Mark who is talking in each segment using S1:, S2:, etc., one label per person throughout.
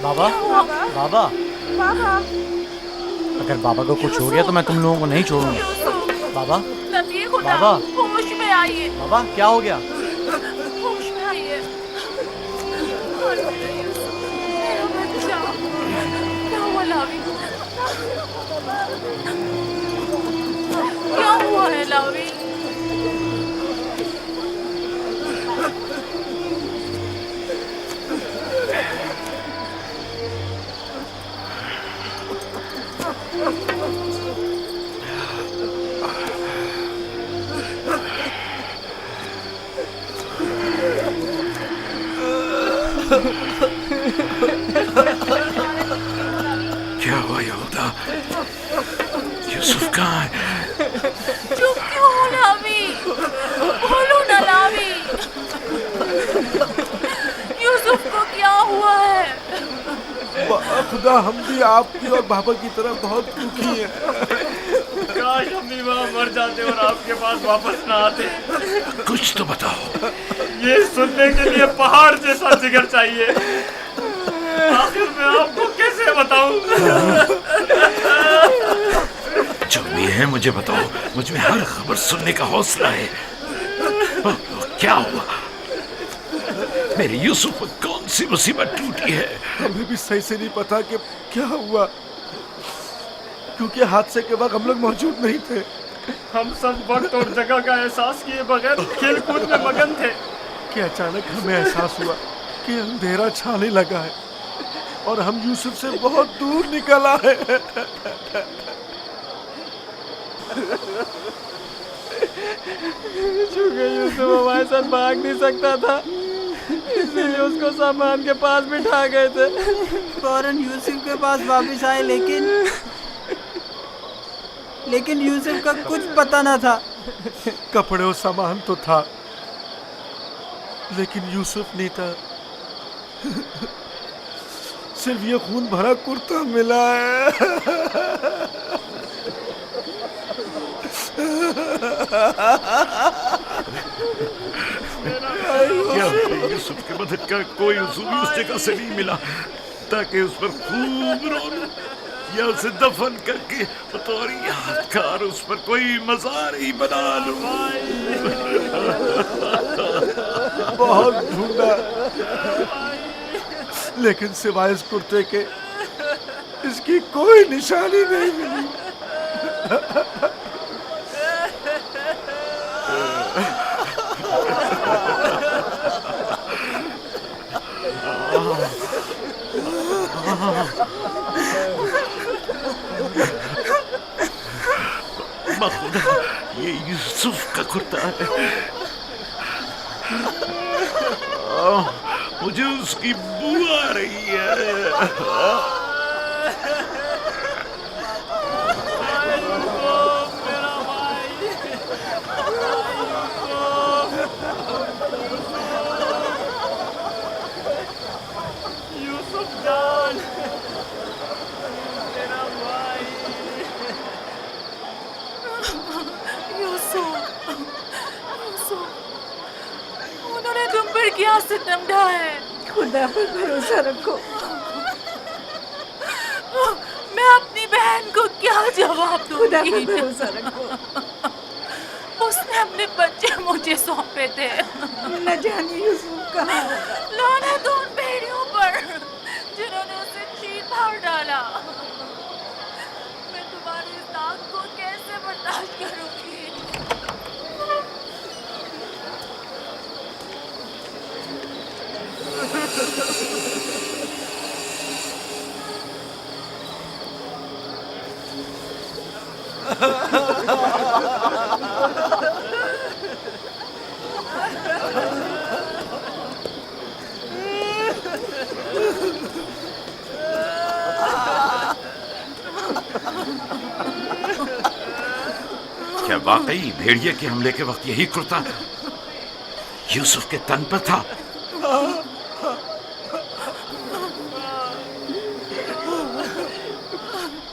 S1: بابا بابا
S2: بابا
S1: اگر بابا کو کچھ ہو گیا تو میں تم لوگوں کو نہیں چھوڑوں گا. بابا
S2: نبی خدا
S1: بابا
S2: ہوش میں آئیے,
S1: بابا کیا ہو گیا؟
S2: ہوش میں آئیے. اور میرا یوسف, میرا بچہ, کیا ہوا لاوی, کیا ہوا ہے لاوی؟
S3: کیا ہوا یہودا؟ یوسف کہاں ہے؟
S2: چپ کیوں ہو لاوی, بولو نا لاوی, یوسف کو کیا ہوا ہے؟
S4: خدا ہم بھی آپ کی اور بابا کی طرح بہت دکھی ہیں.
S5: کاش ہم بھی وہاں مر جاتے اور آپ کے پاس واپس نہ آتے.
S3: کچھ تو بتاؤ.
S5: یہ سننے کے لیے پہاڑ جیسا جگر چاہیے. آخر میں آپ کو کیسے بتاؤں؟
S3: جو بھی ہے مجھے بتاؤ, مجھ میں ہر خبر سننے کا حوصلہ ہے. کیا ہوا؟ میرے یوسف پر کون سی مصیبت ٹوٹی ہے؟
S4: ہمیں بھی صحیح سے نہیں پتا کہ کیا ہوا, کیونکہ حادثے کے وقت ہم لوگ موجود نہیں تھے.
S5: ہم سب وقت اور جگہ کا احساس کیے بغیر کھیل کود میں مگن تھے
S4: کہ اچانک ہمیں احساس ہوا کہ اندھیرا چھانے لگا ہے اور ہم یوسف سے بہت دور نکل آئے.
S5: چونکہ یوسف ہمارے ساتھ بھاگ نہیں سکتا تھا, اسی لیے اس کو سامان کے پاس بٹھا گئے تھے.
S6: فوراً یوسف کے پاس واپس آئے, لیکن یوسف کا کچھ پتہ نہ تھا.
S4: کپڑے اور سامان تو تھا لیکن یوسف نہیں تھا. صرف یہ خون بھرا کرتا ملا ہے.
S3: کیا یوسف کے بدن کا کوئی عضو بھی اس جگہ سے نہیں ملا تاکہ اس پر خوب رو لوں یا اسے دفن کر کے بطور یادگار اس پر کوئی مزار ہی بنا لوں.
S4: بہت ڈھونڈا لیکن سوائے اس کرتے کے اس کی کوئی نشانی نہیں ملی.
S3: بخدا یہ یوسف کا کرتا ہے. مجھے اس کی بو آ رہی ہے.
S5: یوسف جان,
S2: انہوں نے تم پر کیا ستم ڈھایا ہے؟
S7: خدا پر بھروسہ رکھو.
S2: میں اپنی بہن کو کیا جواب دوں
S7: خدا پر
S2: گی؟
S7: بھروسہ رکھو.
S2: اس نے اپنے بچے مجھے سونپے تھے.
S7: نہ جانے یوسف کہاں ہوگا.
S2: لعنت ان بھیڑیوں پر جنہوں نے اسے چیر پھاڑ ڈالا. میں تمہاری اس داغ کو کیسے برداشت کروں گی؟
S3: کیا واقعی بھیڑیے کے حملے کے وقت یہی کرتا یوسف کے تن پر تھا؟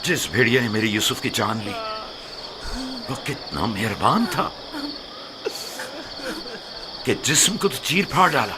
S3: جس بھیڑیے نے میری یوسف کی جان لی وہ کتنا مہربان تھا کہ جسم کو تو چیر پھاڑ ڈالا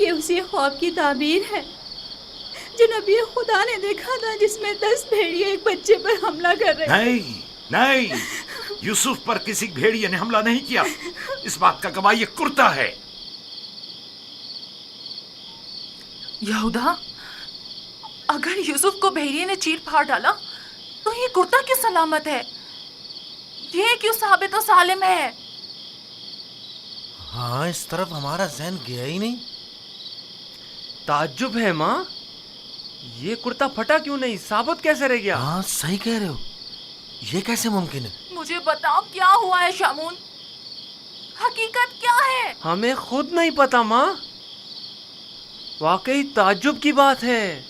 S8: یہ اسی خواب کی تعبیر ہے جو نبی خدا نے دیکھا تھا، جس میں 10 بھیڑیے ایک بچے پر حملہ کر رہے ہیں۔
S3: نہیں نہیں، یوسف پر کسی بھیڑیے نے حملہ نہیں کیا، اس بات کا گواہ یہ کرتا ہے۔
S2: یہودا، اگر یوسف کو بھیڑیے نے چیر پھاڑ ڈالا تو یہ کرتا کیوں سلامت ہے؟ یہ کیوں ثابت و سالم ہے؟
S4: ہاں، اس طرف ہمارا ذہن گیا ہی نہیں۔
S5: تعجب ہے ماں، یہ کرتا پھٹا کیوں نہیں، ثابت کیسے رہ گیا؟
S4: ہاں صحیح کہہ رہے ہو، یہ کیسے ممکن ہے؟
S2: مجھے بتاؤ کیا ہوا ہے شامون، حقیقت کیا ہے؟
S5: ہمیں خود نہیں پتا ماں، واقعی تعجب کی بات ہے۔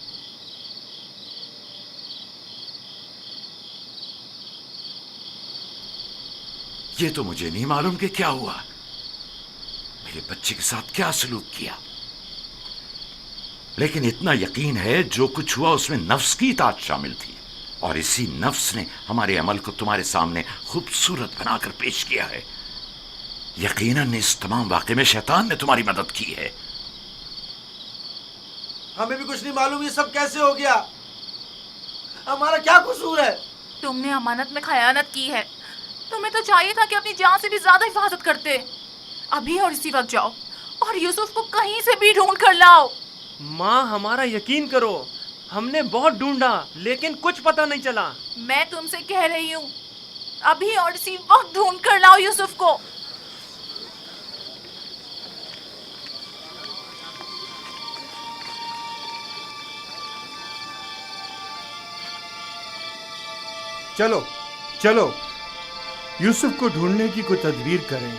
S3: یہ تو مجھے نہیں معلوم کہ کیا ہوا، میرے بچے کے ساتھ کیا سلوک کیا، لیکن اتنا یقین ہے جو کچھ ہوا اس میں نفس کی اطاعت شامل تھی، اور اسی نفس نے ہمارے عمل کو تمہارے سامنے خوبصورت بنا کر پیش کیا ہے۔ یقیناً اس تمام واقعے میں شیطان نے تمہاری مدد کی ہے۔
S4: ہمیں بھی کچھ نہیں معلوم یہ سب کیسے ہو گیا، ہمارا کیا قصور ہے؟
S2: تم نے امانت میں خیانت کی ہے، تمہیں تو چاہیے تھا کہ اپنی جان سے بھی زیادہ حفاظت کرتے۔ ابھی اور اسی وقت جاؤ اور یوسف کو کہیں سے بھی ڈھونڈ کر لاؤ۔
S5: ماں ہمارا یقین کرو، ہم نے بہت ڈھونڈا لیکن کچھ پتہ نہیں چلا۔
S2: میں تم سے کہہ رہی ہوں، ابھی اور اسی وقت ڈھونڈ کر لاؤ یوسف کو۔
S4: چلو چلو، یوسف کو ڈھونڈنے کی کوئی تدبیر کریں۔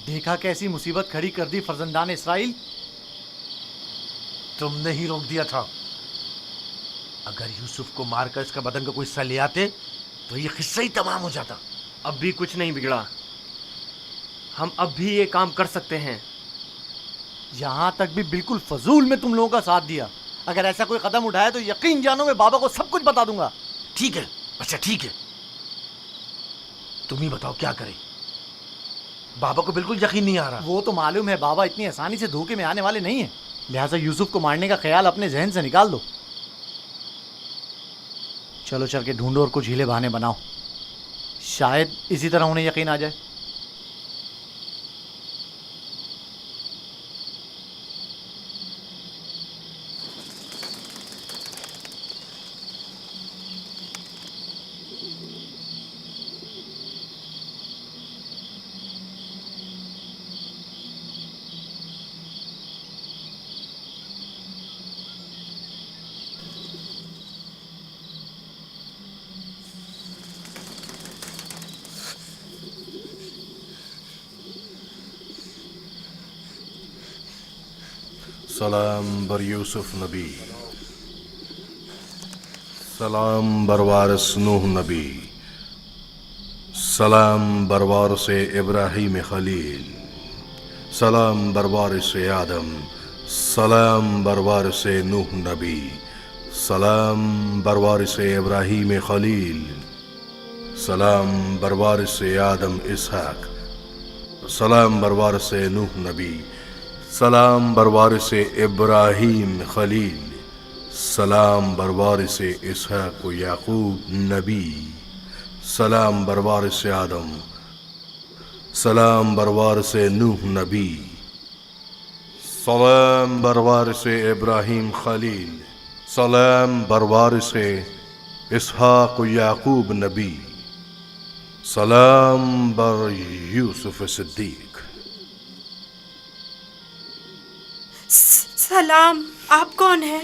S1: دیکھا کیسی مصیبت کھڑی کر دی فرزندان اسرائیل۔
S4: تم نے ہی روک دیا تھا، اگر یوسف کو مار کر اس کا بدن کا کوئی حصہ لے آتے تو یہ قصہ ہی تمام ہو جاتا۔
S5: اب بھی کچھ نہیں بگڑا، ہم اب بھی یہ کام کر سکتے ہیں۔
S1: یہاں تک بھی بالکل فضول میں تم لوگوں کا ساتھ دیا، اگر ایسا کوئی قدم اٹھایا تو یقین جانو میں بابا کو سب کچھ بتا دوں گا۔
S4: ٹھیک ہے، اچھا ٹھیک ہے، تم ہی بتاؤ کیا کریں، بابا کو بالکل یقین نہیں آ رہا۔
S1: وہ تو معلوم ہے بابا اتنی آسانی سے دھوکے میں آنے والے نہیں ہیں، لہٰذا یوسف کو مارنے کا خیال اپنے ذہن سے نکال دو۔ چلو چل کے ڈھونڈو اور کچھ ہیلے بہانے بناؤ، شاید اسی طرح انہیں یقین آ جائے۔
S9: سلام بر یوسف نبی، سلام بر وارث نوح نبی، سلام بر وارث ابراہیم خلیل، سلام بر وارث آدم، سلام بر وارث نوح نبی، سلام بر وارث ابراہیم خلیل، سلام بر وارث آدم اسحاق، سلام بر وارث نوح نبی، سلام بر وارث ابراہیم خلیل، سلام بر وارث اسحاق و یعقوب نبی، سلام بر وارث آدم، سلام بر وارث نوح نبی، سلام بر وارث ابراہیم خلیل، سلام بر وارث اسحاق و یعقوب نبی، سلام بر یوسف صدیق۔
S8: سلام، آپ کون ہیں؟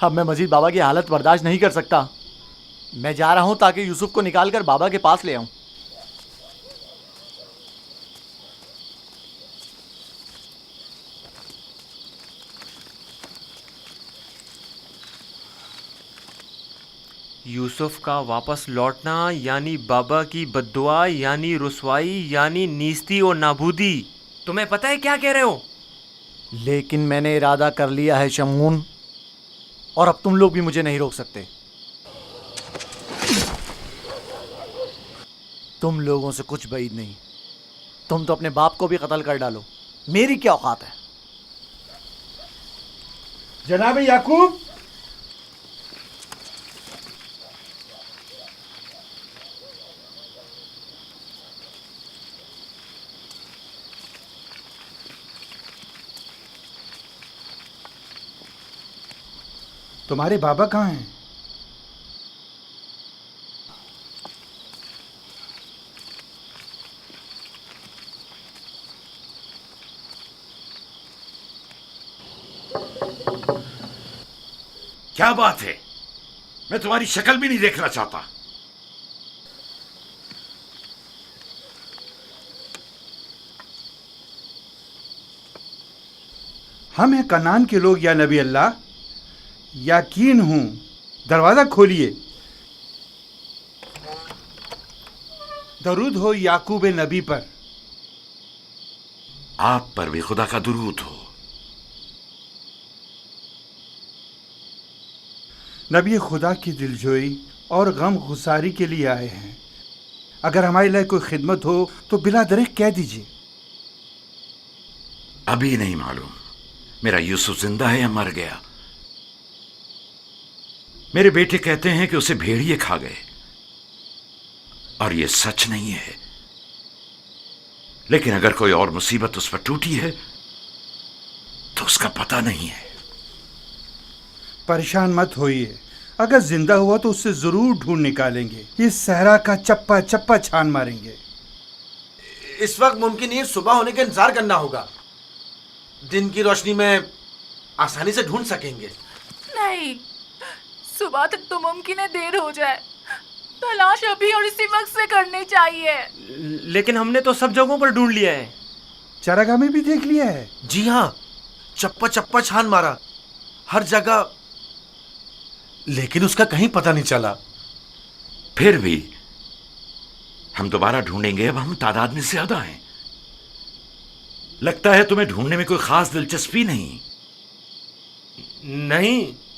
S1: اب میں مزید بابا کی حالت برداشت نہیں کر سکتا. میں جا رہا ہوں تاکہ یوسف کو نکال کر بابا کے پاس لے آؤں.
S5: یوسف کا واپس لوٹنا یعنی بابا کی بددعا یعنی رسوائی یعنی نیستی اور نابودی. تمہیں پتہ ہے کیا کہہ رہے ہو؟
S1: لیکن میں نے ارادہ کر لیا ہے شمعون، اور اب تم لوگ بھی مجھے نہیں روک سکتے. تم لوگوں سے کچھ بعید نہیں. تم تو اپنے باپ کو بھی قتل کر ڈالو، میری کیا اوقات ہے؟
S4: جناب یعقوب، تمہارے بابا کہاں ہیں؟
S3: کیا بات ہے؟ میں تمہاری شکل بھی نہیں دیکھنا چاہتا.
S4: ہم ہیں کنعان کے لوگ یا نبی اللہ. یقین ہوں، دروازہ کھولیے. درود ہو یعقوب نبی پر.
S3: آپ پر بھی خدا کا درود ہو.
S4: نبی خدا کی دلجوئی اور غم گساری کے لیے آئے ہیں. اگر ہمارے لیے کوئی خدمت ہو تو بلا درخت کہہ دیجیے.
S3: ابھی نہیں معلوم میرا یوسف زندہ ہے یا مر گیا. میرے بیٹے کہتے ہیں کہ اسے بھیڑیے کھا گئے، اور یہ سچ نہیں ہے. لیکن اگر کوئی اور مصیبت اس پر ٹوٹی ہے تو اس کا پتہ نہیں ہے.
S4: پریشان مت ہوئیے، اگر زندہ ہوا تو اس سے ضرور ڈھونڈ نکالیں گے. اس صحرا کا چپا چپا چھان ماریں گے.
S1: اس وقت ممکن نہیں صبح ہونے کا انتظار کرنا ہوگا. دن کی روشنی میں آسانی سے ڈھونڈ سکیں گے.
S2: نہیں، صبح تک تو ممکن ہے دیر ہو جائے. تلاش ابھی اور اسی وقت سے کرنی چاہیے.
S5: لیکن ہم نے تو سب جگہوں پر ڈھونڈ لیا ہے.
S4: چراگاہ میں بھی دیکھ لیا ہے.
S1: جی ہاں، چپا چپا چھان مارا ہر جگہ، لیکن اس کا کہیں پتہ نہیں چلا.
S3: پھر بھی ہم دوبارہ ڈھونڈیں گے. اب ہم تعداد میں زیادہ ہیں. لگتا ہے تمہیں ڈھونڈنے میں کوئی خاص دلچسپی نہیں.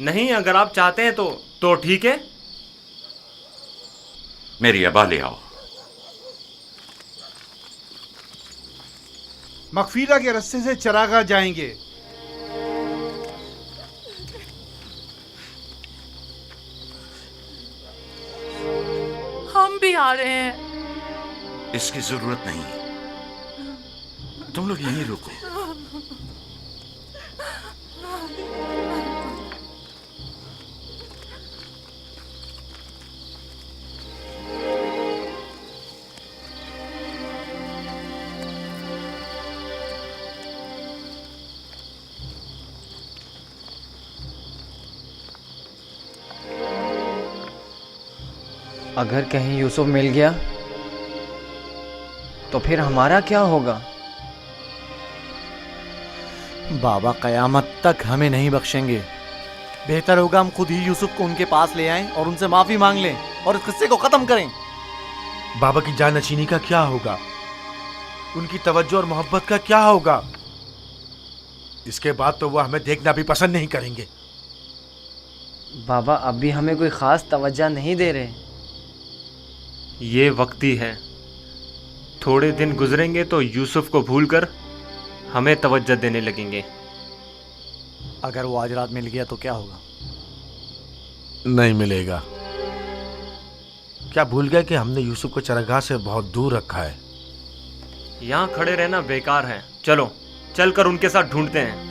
S5: نہیں، اگر آپ چاہتے ہیں تو ٹھیک ہے.
S3: میری ابا لے آؤ.
S4: مغفیرہ کے رستے سے چراگاہ جائیں گے.
S2: ہم بھی آ رہے ہیں.
S3: اس کی ضرورت نہیں. تم لوگ یہیں رکو.
S10: اگر کہیں یوسف مل گیا تو پھر ہمارا کیا ہوگا؟
S1: بابا قیامت تک ہمیں نہیں بخشیں گے. بہتر ہوگا ہم خود ہی یوسف کو ان کے پاس لے آئیں اور ان سے معافی مانگ لیں اور اس قصے کو ختم کریں.
S4: بابا کی جانشینی کا کیا ہوگا؟ ان کی توجہ اور محبت کا کیا ہوگا؟ اس کے بعد تو وہ ہمیں دیکھنا بھی پسند نہیں کریں گے.
S10: بابا اب بھی ہمیں کوئی خاص توجہ نہیں دے رہے.
S5: یہ وقتی ہے. تھوڑے دن گزریں گے تو یوسف کو بھول کر ہمیں توجہ دینے لگیں گے.
S1: اگر وہ آج رات مل گیا تو کیا ہوگا؟
S4: نہیں ملے گا. کیا بھول گئے کہ ہم نے یوسف کو چراگاہ سے بہت دور رکھا ہے؟
S5: یہاں کھڑے رہنا بیکار ہے. چلو چل کر ان کے ساتھ ڈھونڈتے ہیں.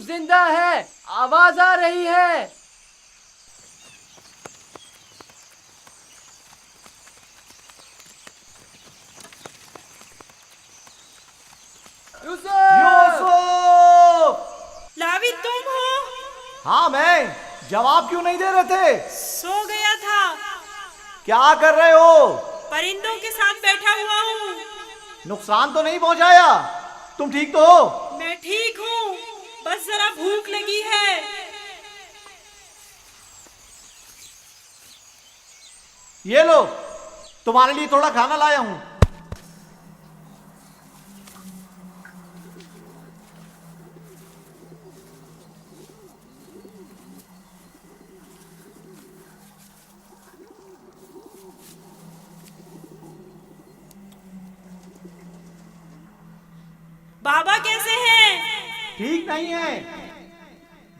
S10: یوسف زندہ ہے، آواز آ رہی ہے۔
S1: یوسف!
S11: لاوی تم ہو؟
S1: ہاں میں، جواب کیوں نہیں دے رہے تھے؟
S11: سو گیا تھا۔
S1: کیا کر رہے ہو؟
S11: پرندوں کے ساتھ بیٹھا ہوا ہوں۔
S1: نقصان تو نہیں پہنچایا؟ تم ٹھیک تو ہو؟
S11: میں ٹھیک ہوں، بس ذرا بھوک لگی ہے۔
S1: یہ لو، تمہارے لیے تھوڑا کھانا لایا ہوں۔
S11: بابا کیسے ہیں؟
S1: ٹھیک نہیں ہے،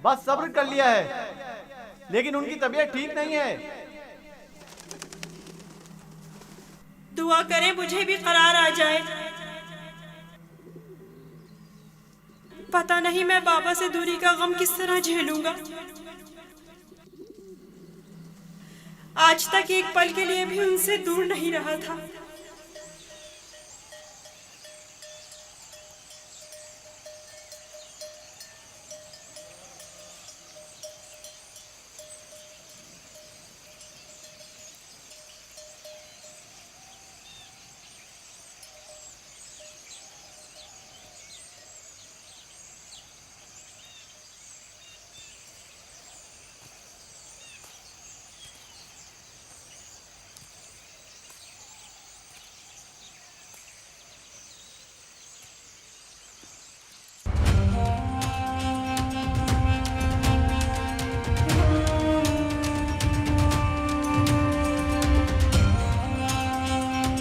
S1: بس صبر کر لیا ہے، لیکن ان کی طبیعت ٹھیک نہیں ہے۔
S11: دعا کریں مجھے بھی قرار آ جائے۔ پتہ نہیں میں بابا سے دوری کا غم کس طرح جھیلوں گا۔ آج تک ایک پل کے لیے بھی ان سے دور نہیں رہا تھا۔